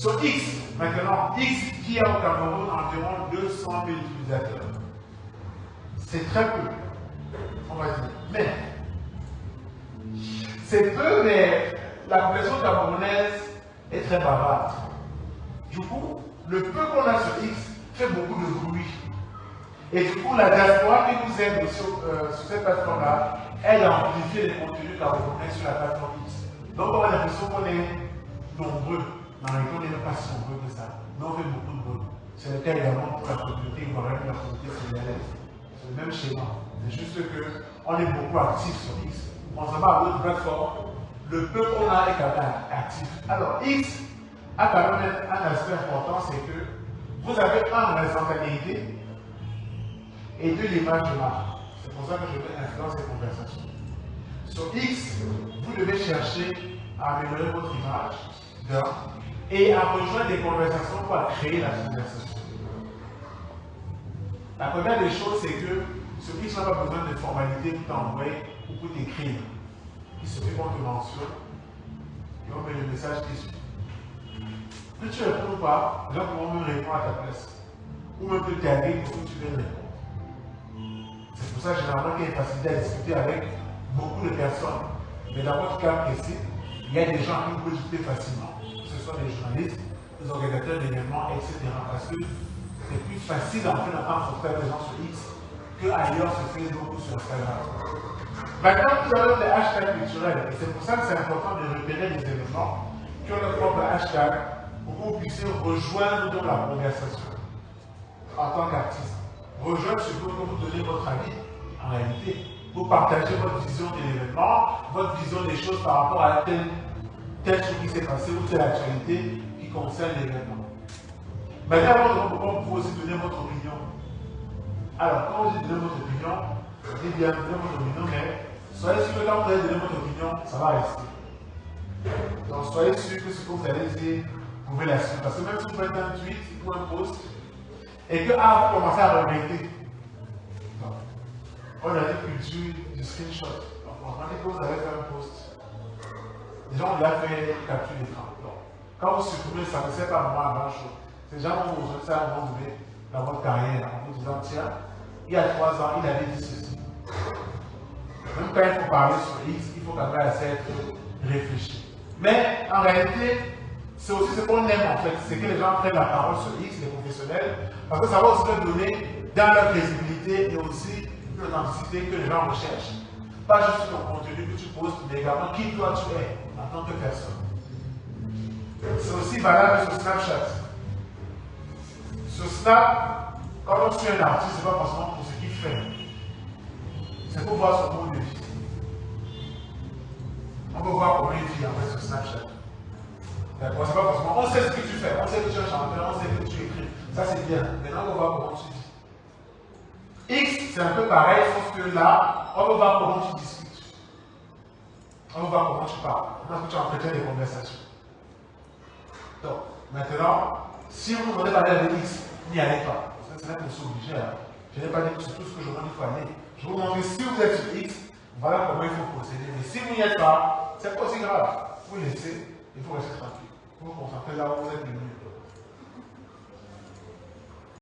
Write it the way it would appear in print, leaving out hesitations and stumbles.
Sur X, maintenant, X qui a au Cameroun environ 200 000 utilisateurs. C'est très peu, on va dire. Mais, c'est peu, mais la population camerounaise est très bavarde. Du coup, le peu qu'on a sur X fait beaucoup de bruit. Et du coup, la diaspora qui nous aide sur cette plateforme-là aide à amplifier les contenus camerounais sur la plateforme X. Donc, on a l'impression qu'on est nombreux. Dans les on n'est pas si nombreux que ça. Mais on fait beaucoup de bruit. C'est le cas également pour la communauté ivoirienne et la communauté sénégalaise. C'est le même schéma. C'est juste qu'on est beaucoup actifs sur X. Contrairement à d'autres plateformes, le peu qu'on a est quand même actif. Alors, X a quand même un aspect important, c'est que vous avez un, l'instantanéité, et deux, l'image de marque. C'est pour ça que je mets influence et conversation. Sur X, vous devez chercher à améliorer votre image et à rejoindre des conversations pour créer la conversation. La première des choses, c'est que sur X, on n'a pas besoin de formalité pour t'envoyer ou pour t'écrire. Il suffit qu'on te mentionne et on met le message qui suit. Que tu réponds ou pas, les gens pourront même répondre à ta place. Ou même te taguer pour que tu viennes répondre. C'est pour ça généralement qu'il y a une facilité à discuter avec beaucoup de personnes. Mais dans votre cas précis, il y a des gens qui vous pouvez discuter facilement. Que ce soit des journalistes, des organisateurs d'événements, etc. Parce que c'est plus facile en fait d'entendre des gens sur X qu'ailleurs sur Facebook ou sur Instagram. Maintenant, vous avez des hashtags culturels. Et c'est pour ça que c'est important de repérer les événements qui ont leur propre hashtag pour que vous puissiez rejoindre dans la conversation en tant qu'artiste. Rejoindre suppose que vous donnez votre avis, en réalité. Vous partagez votre vision de l'événement, votre vision des choses par rapport à telle chose qui s'est passée ou telle actualité qui concerne l'événement. Maintenant, vous pouvez aussi donner votre opinion. Alors, quand vous donnez votre opinion, vous dites bien donner votre opinion, mais soyez sûr que quand vous allez donner votre opinion, ça va rester. Donc, soyez sûr que ce que vous allez dire, vous pouvez la suivre. Parce que même si vous faites un tweet ou un post, et que vous commencez à regretter, on a dit culture du screenshot. Donc, on dit que vous avez fait un post. Déjà, on l'a fait capture d'écran. Quand vous supprimez ça, ne sert pas vraiment à grand chose. Ces gens vont vous donner ça à un moment donné dans votre carrière en vous disant tiens, il y a 3 ans, il avait dit ceci. Même quand il faut parler sur X, il faut quand même assez être réfléchi. Mais en réalité, c'est aussi ce qu'on aime en fait, c'est que les gens prennent la parole sur X, les professionnels, parce que ça va aussi leur donner dans leur visibilité et aussi l'authenticité que les gens recherchent. Pas juste ton contenu que tu postes, mais également qui toi tu es en tant que personne. C'est aussi valable sur Snapchat. Sur Snap, quand on suit un artiste, ce n'est pas forcément pour ce qu'il fait. C'est pour voir son mode de vie. On peut voir comment il vit en fait sur Snapchat. D'accord, c'est pas forcément. On sait ce que tu fais, on sait que tu es chanteur, on sait que tu écris. Ça c'est bien. Maintenant on va voir comment tu vis. X, c'est un peu pareil, sauf que là, on va voir comment tu discutes. On va voir comment tu parles, comment tu entretiens des conversations. Donc, maintenant, si vous demandez d'aller avec X, n'y allez pas. C'est même que c'est obligé. Hein. Je n'ai pas dit que c'est tout ce que je vous dis, il faut aller. Je vous montre que si vous êtes sur X, voilà comment il faut procéder. Mais si vous n'y êtes pas, c'est pas aussi grave. Vous laissez, il faut rester tranquille. Vous vous concentrez là où vous êtes le mieux.